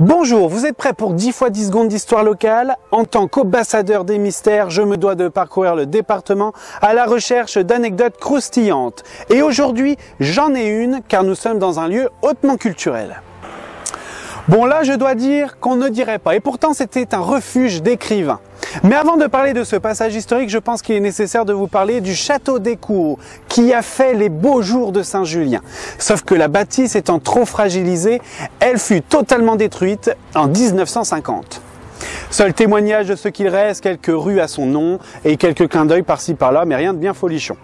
Bonjour, vous êtes prêts pour 10 x 10 secondes d'histoire locale? En tant qu'ambassadeur des mystères, je me dois de parcourir le département à la recherche d'anecdotes croustillantes. Et aujourd'hui, j'en ai une car nous sommes dans un lieu hautement culturel. Bon là, je dois dire qu'on ne dirait pas, et pourtant c'était un refuge d'écrivains. Mais avant de parler de ce passage historique, je pense qu'il est nécessaire de vous parler du château d'Écourt, qui a fait les beaux jours de Saint-Julien. Sauf que la bâtisse étant trop fragilisée, elle fut totalement détruite en 1950. Seul témoignage de ce qu'il reste, quelques rues à son nom et quelques clins d'œil par-ci par-là, mais rien de bien folichon.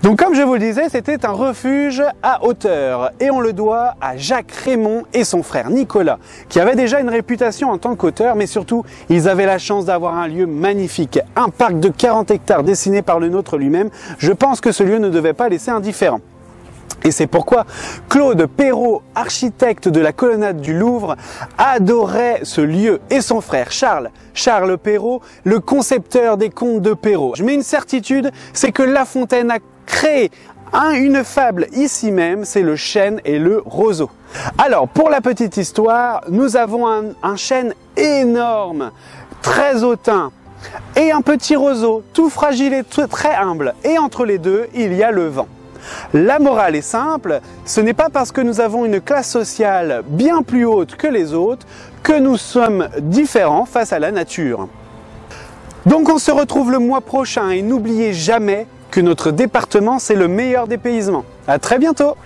Donc comme je vous le disais, c'était un refuge à hauteur et on le doit à Jacques Raymond et son frère Nicolas, qui avaient déjà une réputation en tant qu'auteurs, mais surtout ils avaient la chance d'avoir un lieu magnifique, un parc de 40 hectares dessiné par le nôtre lui-même. Je pense que ce lieu ne devait pas laisser indifférent. Et c'est pourquoi Claude Perrault, architecte de la colonnade du Louvre, adorait ce lieu, et son frère Charles Perrault, le concepteur des contes de Perrault. Mais une certitude, c'est que La Fontaine a créé une fable ici même, c'est le chêne et le roseau. Alors, pour la petite histoire, nous avons un chêne énorme, très hautain, et un petit roseau, tout fragile et très humble. Et entre les deux, il y a le vent. La morale est simple, ce n'est pas parce que nous avons une classe sociale bien plus haute que les autres que nous sommes différents face à la nature. Donc on se retrouve le mois prochain et n'oubliez jamais que notre département c'est le meilleur dépaysement. À très bientôt!